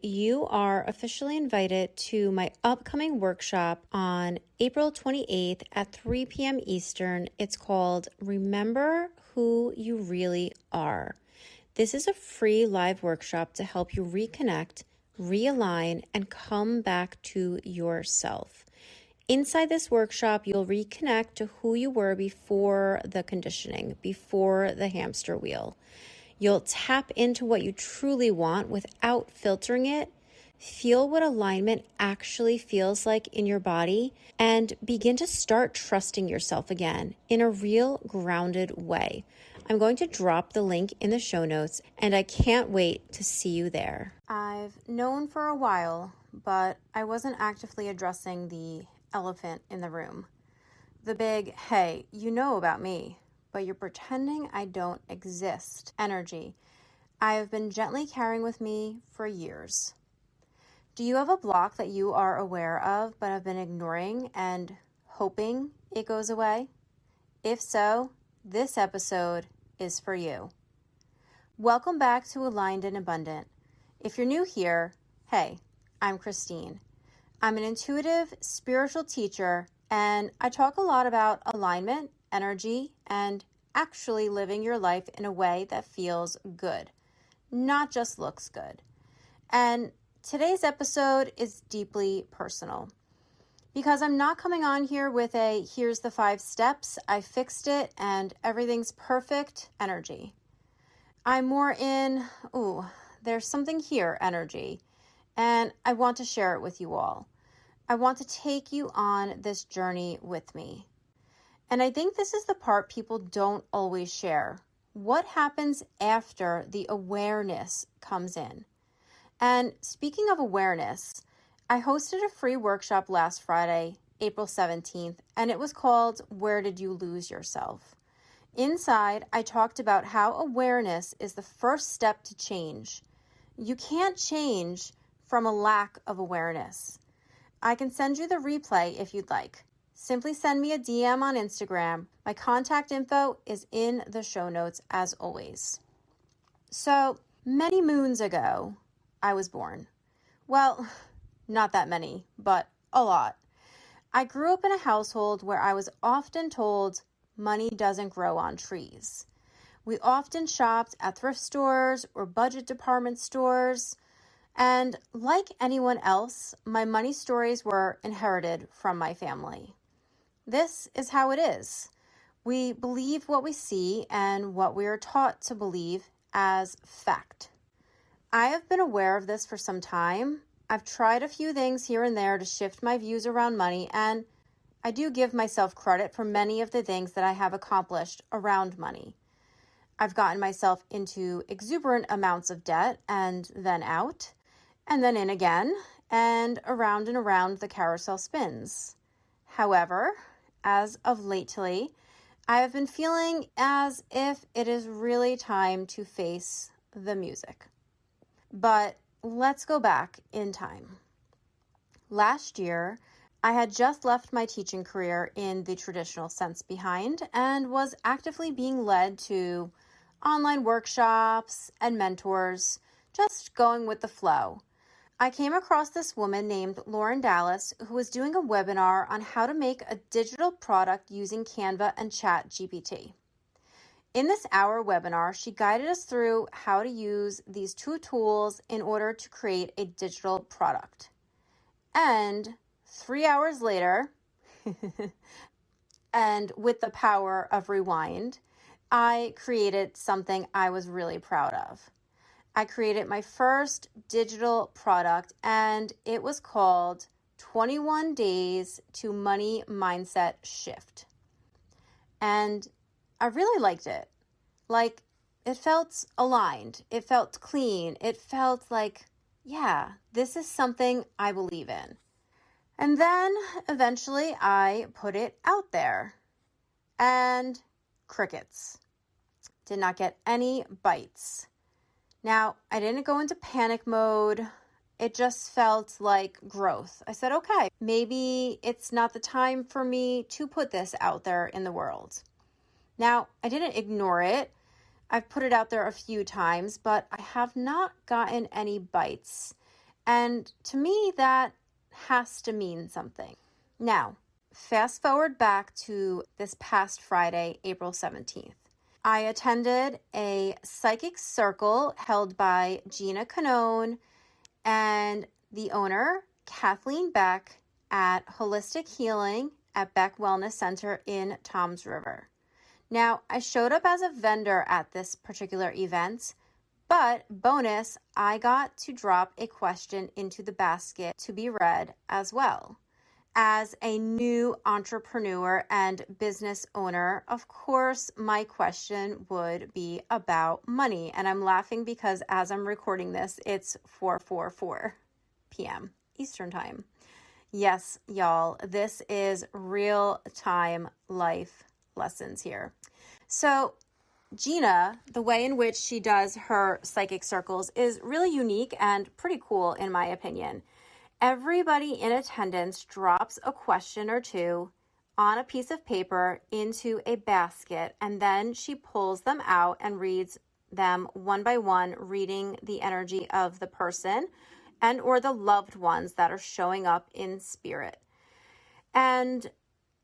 you are officially invited to my upcoming workshop on April 28th at 3 p.m. Eastern. It's called Remember Who You Really Are. This is a free live workshop to help you reconnect, realign, and come back to yourself. Inside this workshop, you'll reconnect to who you were before the conditioning, before the hamster wheel. You'll tap into what you truly want without filtering it, feel what alignment actually feels like in your body, and begin to start trusting yourself again in a real grounded way. I'm going to drop the link in the show notes, and I can't wait to see you there. I've known for a while, but I wasn't actively addressing the elephant in the room. The big, hey, you know about me, but you're pretending I don't exist energy I have been gently carrying with me for years. Do you have a block that you are aware of but have been ignoring and hoping it goes away? If so, this episode is for you. Welcome back to Aligned and Abundant. If you're new here, hey, I'm Christine. I'm an intuitive spiritual teacher, and I talk a lot about alignment, energy, and actually living your life in a way that feels good, not just looks good. And today's episode is deeply personal because I'm not coming on here with a here's the 5 steps, I fixed it, and everything's perfect energy. I'm more in, there's something here energy, and I want to share it with you all. I want to take you on this journey with me. And I think this is the part people don't always share. What happens after the awareness comes in? And speaking of awareness, I hosted a free workshop last Friday, April 17th, and it was called Where Did You Lose Yourself? Inside, I talked about how awareness is the first step to change. You can't change from a lack of awareness. I can send you the replay if you'd like. Simply send me a DM on Instagram. My contact info is in the show notes as always. So, many moons ago, I was born. Well, not that many, but a lot. I grew up in a household where I was often told money doesn't grow on trees. We often shopped at thrift stores or budget department stores. And like anyone else, my money stories were inherited from my family. This is how it is. We believe what we see and what we are taught to believe as fact. I have been aware of this for some time. I've tried a few things here and there to shift my views around money, and I do give myself credit for many of the things that I have accomplished around money. I've gotten myself into exuberant amounts of debt and then out, and then in again, and around the carousel spins. However, as of lately, I have been feeling as if it is really time to face the music. But let's go back in time. Last year, I had just left my teaching career in the traditional sense behind and was actively being led to online workshops and mentors, just going with the flow. I came across this woman named Lauren Dallas who was doing a webinar on how to make a digital product using Canva and ChatGPT. In this hour webinar, she guided us through how to use these 2 tools in order to create a digital product. And 3 hours later, and with the power of rewind, I created something I was really proud of. I created my first digital product, and it was called 21 Days to Money Mindset Shift. And I really liked it. Like, it felt aligned. It felt clean. It felt like, yeah, this is something I believe in. And then eventually I put it out there. And crickets. Did not get any bites. Now, I didn't go into panic mode. It just felt like growth. I said, okay, maybe it's not the time for me to put this out there in the world. Now, I didn't ignore it. I've put it out there a few times, but I have not gotten any bites. And to me, that has to mean something. Now, fast forward back to this past Friday, April 17th. I attended a psychic circle held by Gina Canone and the owner, Kathleen Beck, at Holistic Healing at Beck Wellness Center in Toms River. Now, I showed up as a vendor at this particular event, but bonus, I got to drop a question into the basket to be read as well. As a new entrepreneur and business owner, of course, my question would be about money. And I'm laughing because as I'm recording this, it's 4:44 p.m. Eastern Time. Yes, y'all, this is real-time life lessons here. So Gina, the way in which she does her psychic circles is really unique and pretty cool, in my opinion. Everybody in attendance drops a question or two on a piece of paper into a basket, and then she pulls them out and reads them one by one, reading the energy of the person and or the loved ones that are showing up in spirit. And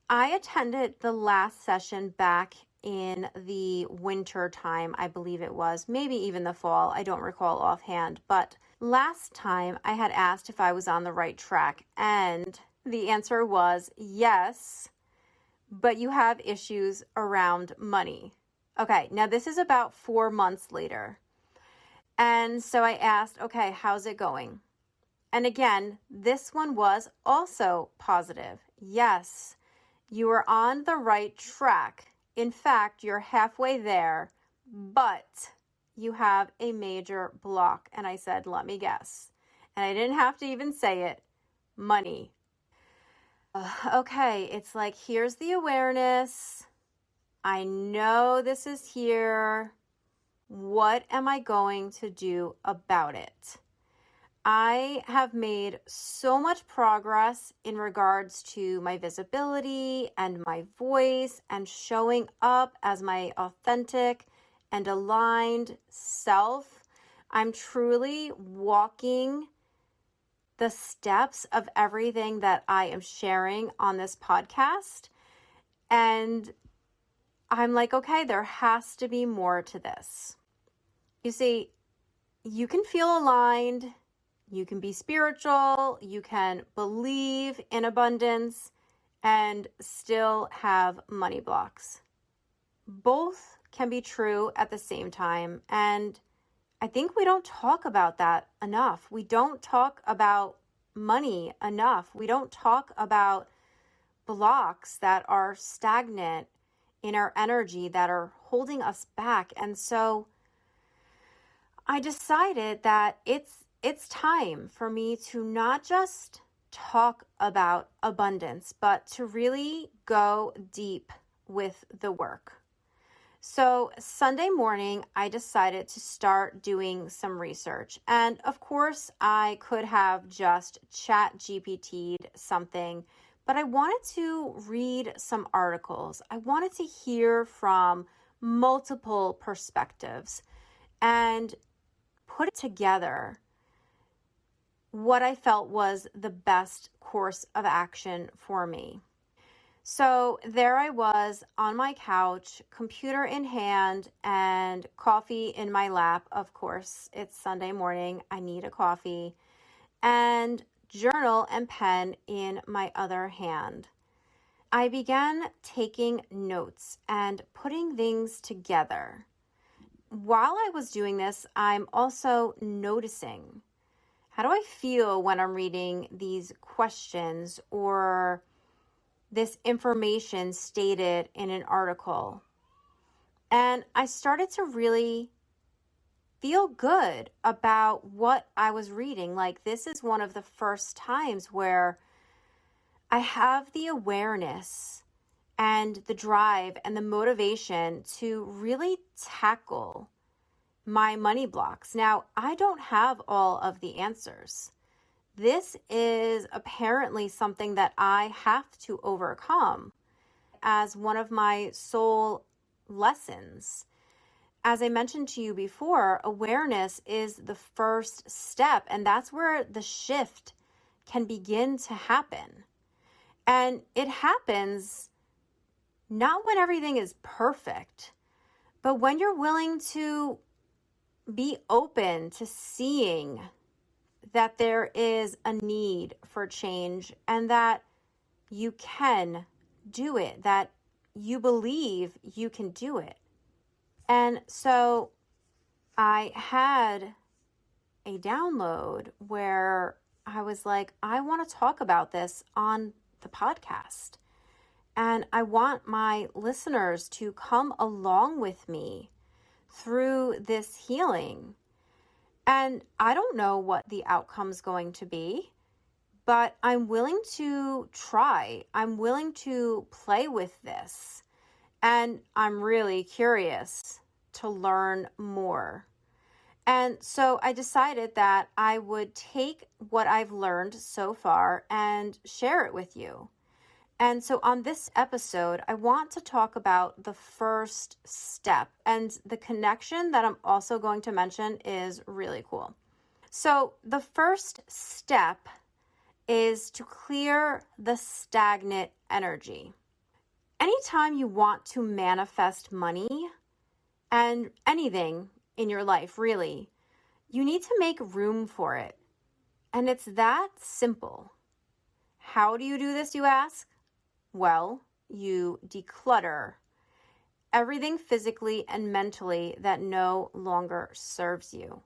I attended the last session back in the winter time, I believe it was, maybe even the fall. I don't recall offhand, but last time I had asked if I was on the right track, and the answer was yes, but you have issues around money. Okay, now this is about 4 months later. And so I asked, okay, how's it going? And again, this one was also positive. Yes, you are on the right track. In fact, you're halfway there, but you have a major block. And I said, let me guess. And I didn't have to even say it. Money. Okay, it's like, here's the awareness. I know this is here. What am I going to do about it? I have made so much progress in regards to my visibility and my voice and showing up as my authentic and aligned self. I'm truly walking the steps of everything that I am sharing on this podcast. And I'm like, okay, there has to be more to this. You see, you can feel aligned. You can be spiritual, you can believe in abundance, and still have money blocks. Both can be true at the same time, and I think we don't talk about that enough. We don't talk about money enough. We don't talk about blocks that are stagnant in our energy, that are holding us back. And so I decided that it's time for me to not just talk about abundance, but to really go deep with the work. So Sunday morning, I decided to start doing some research. And of course, I could have just chat GPT'd something, but I wanted to read some articles. I wanted to hear from multiple perspectives and put it together what I felt was the best course of action for me. So there I was on my couch, computer in hand and coffee in my lap. Of course, it's Sunday morning. I need a coffee, and journal and pen in my other hand. I began taking notes and putting things together. While I was doing this, I'm also noticing, how do I feel when I'm reading these questions or this information stated in an article? And I started to really feel good about what I was reading. Like, this is one of the first times where I have the awareness and the drive and the motivation to really tackle my money blocks. Now, I don't have all of the answers. This is apparently something that I have to overcome as one of my soul lessons. as I mentioned to you before, awareness is the first step, and that's where the shift can begin to happen. And it happens not when everything is perfect, but when you're willing to be open to seeing that there is a need for change and that you can do it, that you believe you can do it. And so I had a download where I was like, I want to talk about this on the podcast. And I want my listeners to come along with me through this healing. And I don't know what the outcome's going to be, but I'm willing to try. I'm willing to play with this. And I'm really curious to learn more. And so I decided that I would take what I've learned so far and share it with you. And so on this episode, I want to talk about the first step, and the connection that I'm also going to mention is really cool. So the first step is to clear the stagnant energy. Anytime you want to manifest money and anything in your life, really, you need to make room for it. And it's that simple. How do you do this, you ask? Well, you declutter everything physically and mentally that no longer serves you.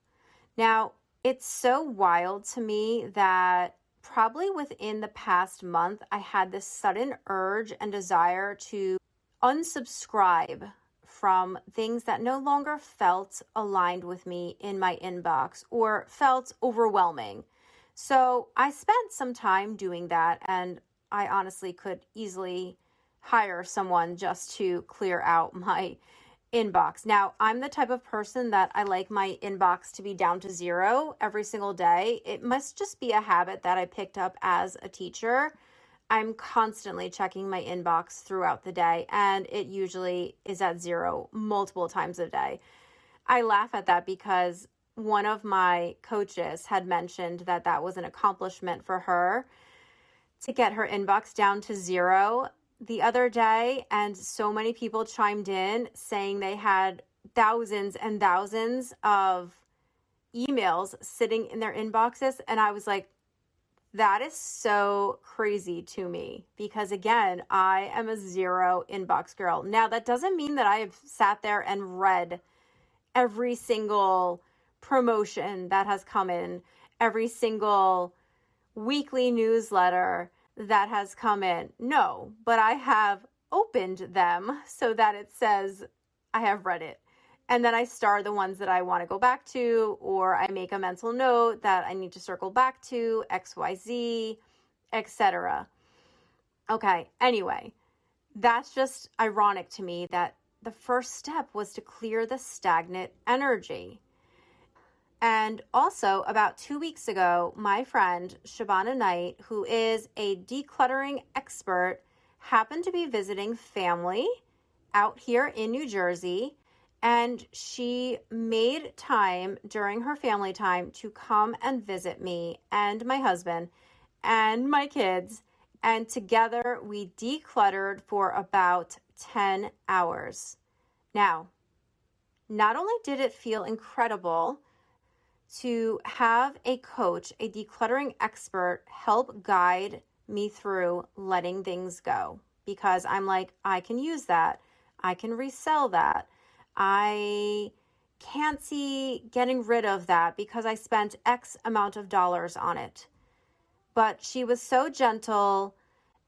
Now, it's so wild to me that probably within the past month, I had this sudden urge and desire to unsubscribe from things that no longer felt aligned with me in my inbox or felt overwhelming. So I spent some time doing that, and I honestly could easily hire someone just to clear out my inbox. Now, I'm the type of person that I like my inbox to be down to zero every single day. It must just be a habit that I picked up as a teacher. I'm constantly checking my inbox throughout the day, and it usually is at zero multiple times a day. I laugh at that because one of my coaches had mentioned that that was an accomplishment for her to get her inbox down to zero the other day, and so many people chimed in saying they had thousands and thousands of emails sitting in their inboxes, and I was like, that is so crazy to me because, again, I am a zero inbox girl. Now, that doesn't mean that I have sat there and read every single promotion that has come in, every single weekly newsletter that has come in. No, but I have opened them so that it says I have read it. And then I star the ones that I want to go back to, or I make a mental note that I need to circle back to XYZ, etc. Okay, anyway, that's just ironic to me that the first step was to clear the stagnant energy. And also, about 2 weeks ago, my friend Shabana Knight, who is a decluttering expert, happened to be visiting family out here in New Jersey, and she made time during her family time to come and visit me and my husband and my kids, and together we decluttered for about 10 hours. Now, not only did it feel incredible to have a coach, a decluttering expert, help guide me through letting things go, because I'm like, I can use that. I can resell that. I can't see getting rid of that because I spent X amount of dollars on it. But she was so gentle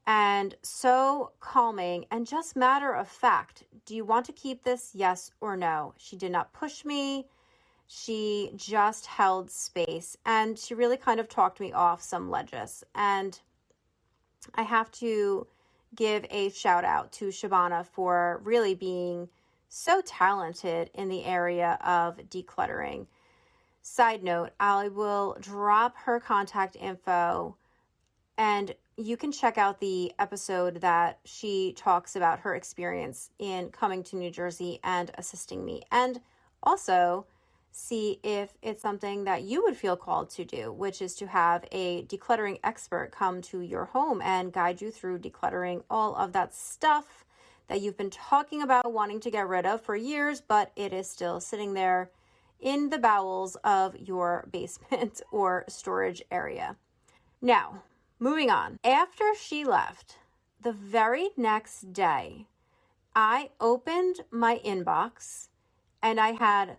and so calming and just matter of fact. Do you want to keep this? Yes or no? She did not push me. She just held space, and she really kind of talked me off some ledges. And I have to give a shout out to Shabana for really being so talented in the area of decluttering. Side note, I will drop her contact info, and you can check out the episode that she talks about her experience in coming to New Jersey and assisting me. And also see if it's something that you would feel called to do, which is to have a decluttering expert come to your home and guide you through decluttering all of that stuff that you've been talking about wanting to get rid of for years, but it is still sitting there in the bowels of your basement or storage area. Now, moving on. After she left, the very next day, I opened my inbox and I had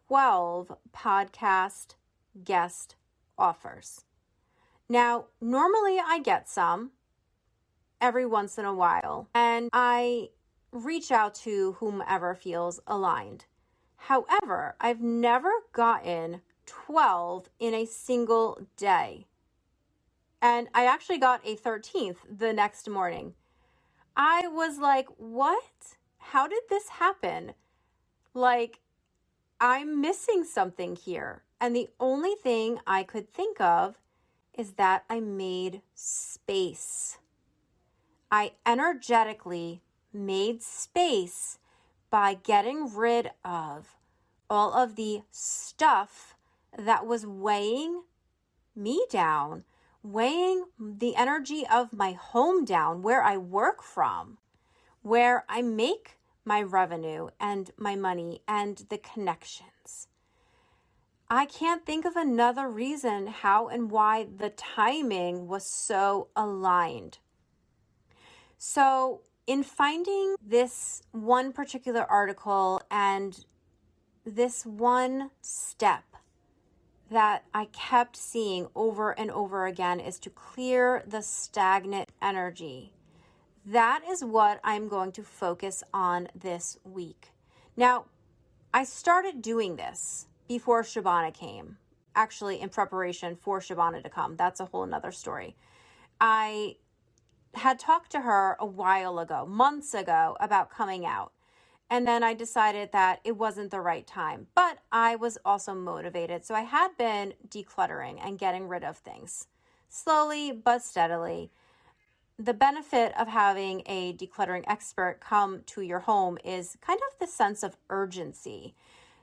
12 podcast guest offers. Now, normally I get some every once in a while, and I reach out to whomever feels aligned. However, I've never gotten 12 in a single day. And I actually got a 13th the next morning. I was like, what? How did this happen? Like, I'm missing something here. And the only thing I could think of is that I made space. I energetically made space by getting rid of all of the stuff that was weighing me down, weighing the energy of my home down, where I work from, where I make my revenue and my money and the connections. I can't think of another reason how and why the timing was so aligned. So in finding this one particular article and this one step that I kept seeing over and over again is to clear the stagnant energy. That is what I'm going to focus on this week. Now, I started doing this before Shabana came, actually in preparation for Shabana to come. That's a whole nother story. I had talked to her a while ago, months ago, about coming out. And then I decided that it wasn't the right time. But I was also motivated. So I had been decluttering and getting rid of things slowly but steadily. The benefit of having a decluttering expert come to your home is kind of the sense of urgency.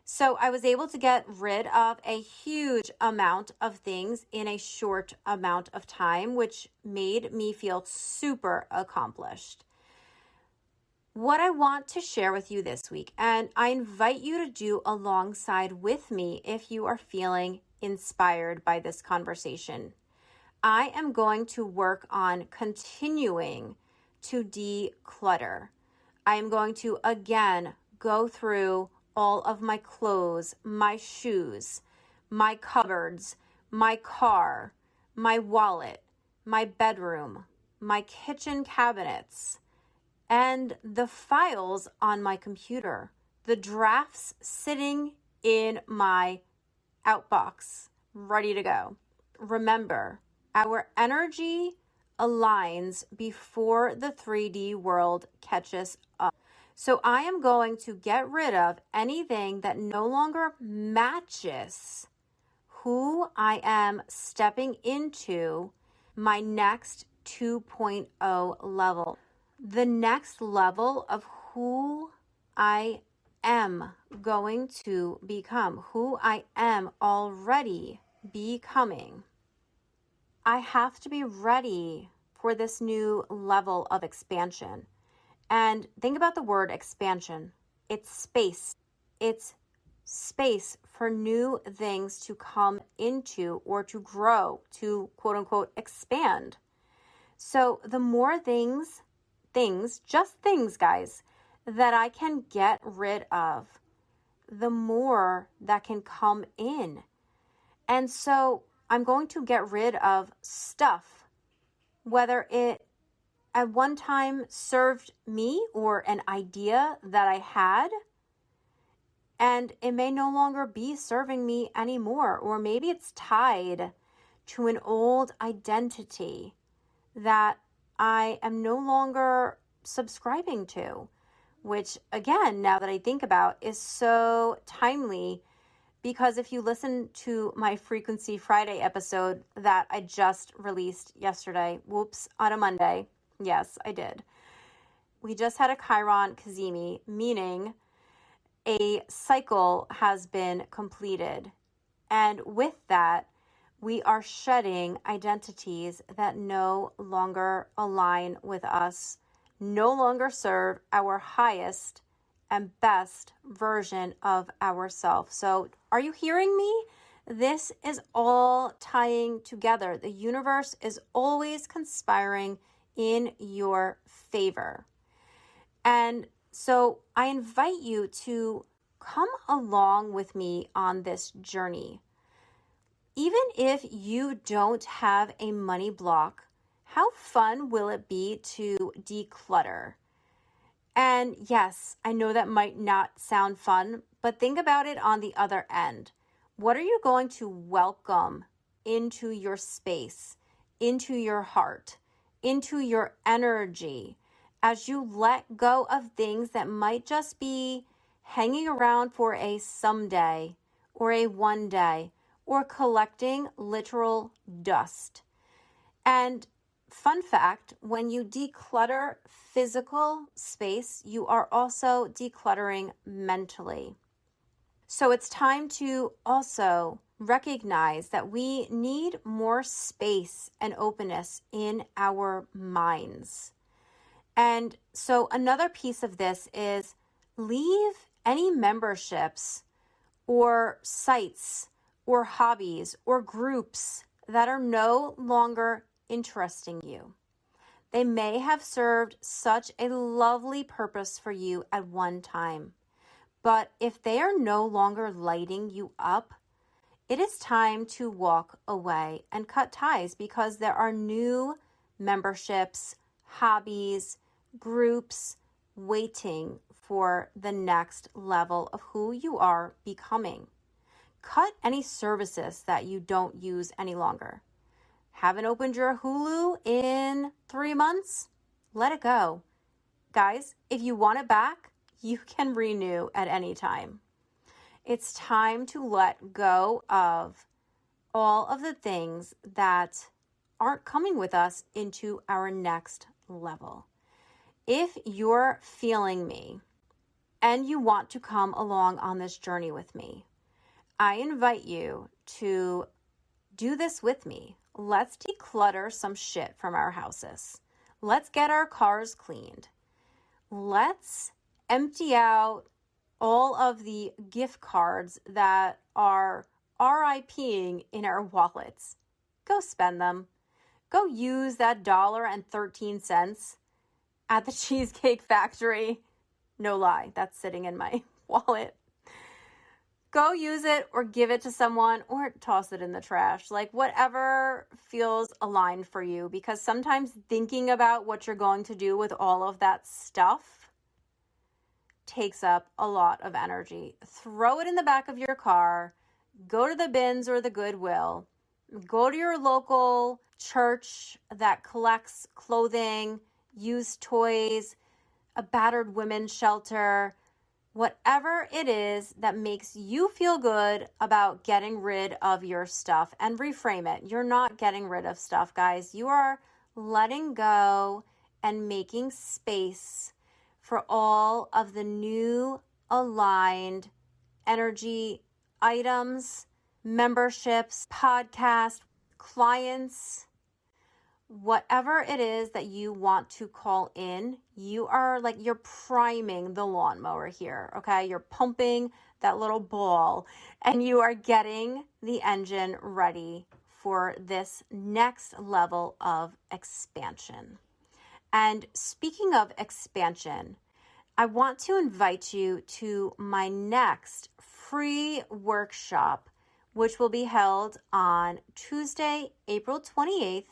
So I was able to get rid of a huge amount of things in a short amount of time, which made me feel super accomplished. What I want to share with you this week, and I invite you to do alongside with me if you are feeling inspired by this conversation. I am going to work on continuing to declutter. I am going to again go through all of my clothes, my shoes, my cupboards, my car, my wallet, my bedroom, my kitchen cabinets, and the files on my computer, the drafts sitting in my outbox, ready to go. Remember, our energy aligns before the 3D world catches up. So I am going to get rid of anything that no longer matches who I am stepping into my next 2.0 level. The next level of who I am going to become, who I am already becoming. I have to be ready for this new level of expansion. And think about the word expansion. It's space. It's space for new things to come into or to grow, to quote unquote expand. So the more things, just things, guys, that I can get rid of, the more that can come in. And so I'm going to get rid of stuff, whether it at one time served me or an idea that I had, and it may no longer be serving me anymore, or maybe it's tied to an old identity that I am no longer subscribing to, which again, now that I think about, is so timely, because if you listen to my Frequency Friday episode that I just released yesterday, on a Monday, yes, I did. We just had a Chiron Kazemi, meaning a cycle has been completed. And with that, we are shedding identities that no longer align with us, no longer serve our highest and best version of ourselves. So are you hearing me? This is all tying together. The universe is always conspiring in your favor. And so I invite you to come along with me on this journey. Even if you don't have a money block, how fun will it be to declutter? And yes, I know that might not sound fun, but think about it on the other end. What are you going to welcome into your space, into your heart, into your energy as you let go of things that might just be hanging around for a someday or a one day or collecting literal dust? And fun fact, when you declutter physical space, you are also decluttering mentally. So it's time to also recognize that we need more space and openness in our minds. And so another piece of this is leave any memberships or sites or hobbies or groups that are no longer interesting you. They may have served such a lovely purpose for you at one time, but if they are no longer lighting you up, it is time to walk away and cut ties, because there are new memberships, hobbies, groups waiting for the next level of who you are becoming. Cut any services that you don't use any longer. Haven't opened your Hulu in 3 months? Let it go. Guys, if you want it back, you can renew at any time. It's time to let go of all of the things that aren't coming with us into our next level. If you're feeling me and you want to come along on this journey with me, I invite you to do this with me. Let's declutter some shit from our houses. Let's get our cars cleaned. Let's empty out all of the gift cards that are RIPing in our wallets. Go spend them. Go use that $1.13 at the Cheesecake Factory. No lie, that's sitting in my wallet. Go use it or give it to someone or toss it in the trash. Like whatever feels aligned for you, because sometimes thinking about what you're going to do with all of that stuff takes up a lot of energy. Throw it in the back of your car. Go to the bins or the Goodwill. Go to your local church that collects clothing, used toys, a battered women's shelter. Whatever it is that makes you feel good about getting rid of your stuff, and reframe it. You're not getting rid of stuff, guys. You are letting go and making space for all of the new aligned energy items, memberships, podcasts, clients. Whatever it is that you want to call in, you're priming the lawnmower here, okay? You're pumping that little ball and you are getting the engine ready for this next level of expansion. And speaking of expansion, I want to invite you to my next free workshop, which will be held on Tuesday, April 28th,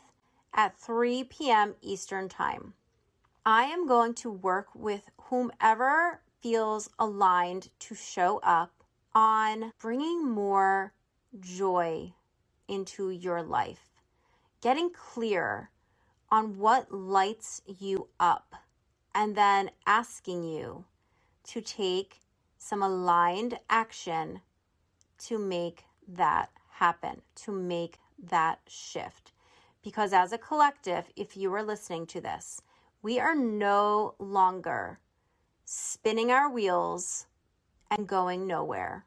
at 3 p.m. Eastern Time. I am going to work with whomever feels aligned to show up on bringing more joy into your life, getting clear on what lights you up, and then asking you to take some aligned action to make that happen, to make that shift. Because as a collective, if you are listening to this, we are no longer spinning our wheels and going nowhere.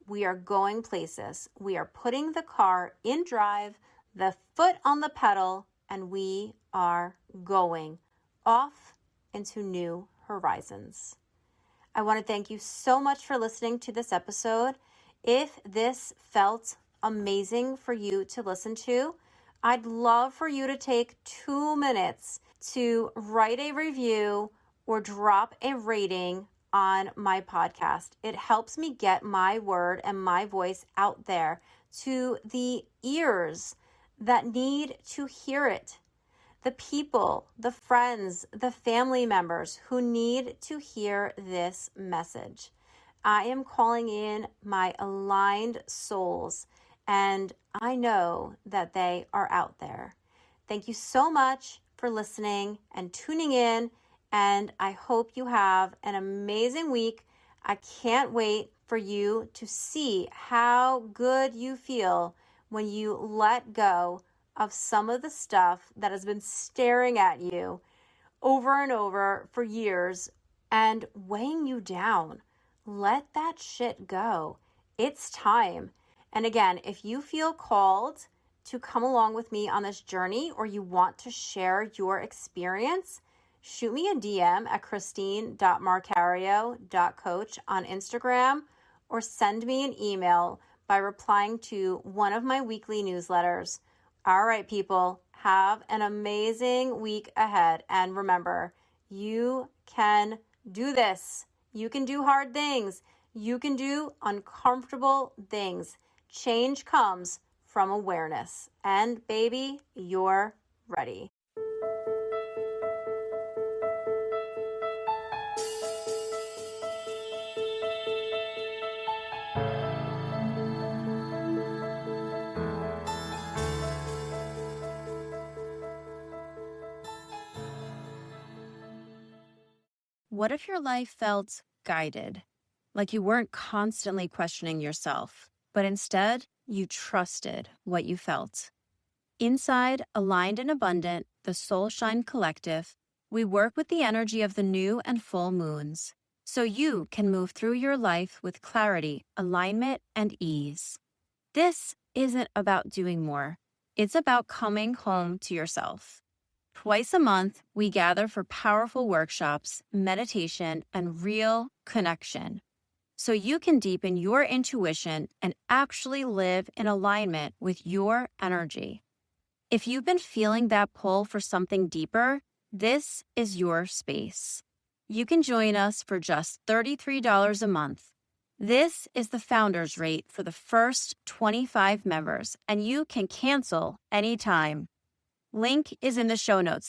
We are going places. We are putting the car in drive, the foot on the pedal, and we are going off into new horizons. I want to thank you so much for listening to this episode. If this felt amazing for you to listen to, I'd love for you to take 2 minutes to write a review or drop a rating on my podcast. It helps me get my word and my voice out there to the ears that need to hear it. The people, the friends, the family members who need to hear this message. I am calling in my aligned souls, and I know that they are out there. Thank you so much for listening and tuning in, and I hope you have an amazing week. I can't wait for you to see how good you feel when you let go of some of the stuff that has been staring at you over and over for years and weighing you down. Let that shit go. It's time. And again, if you feel called to come along with me on this journey or you want to share your experience, shoot me a DM at christine.marcario.coach on Instagram or send me an email by replying to one of my weekly newsletters. All right, people, have an amazing week ahead. And remember, you can do this. You can do hard things. You can do uncomfortable things. Change comes from awareness. And baby, you're ready. What if your life felt guided, like you weren't constantly questioning yourself, but instead you trusted what you felt? Inside Aligned and Abundant, the Soul Shine Collective, we work with the energy of the new and full moons, so you can move through your life with clarity, alignment, and ease. This isn't about doing more. It's about coming home to yourself. Twice a month, we gather for powerful workshops, meditation, and real connection, so you can deepen your intuition and actually live in alignment with your energy. If you've been feeling that pull for something deeper, this is your space. You can join us for just $33 a month. This is the founder's rate for the first 25 members, and you can cancel anytime. Link is in the show notes.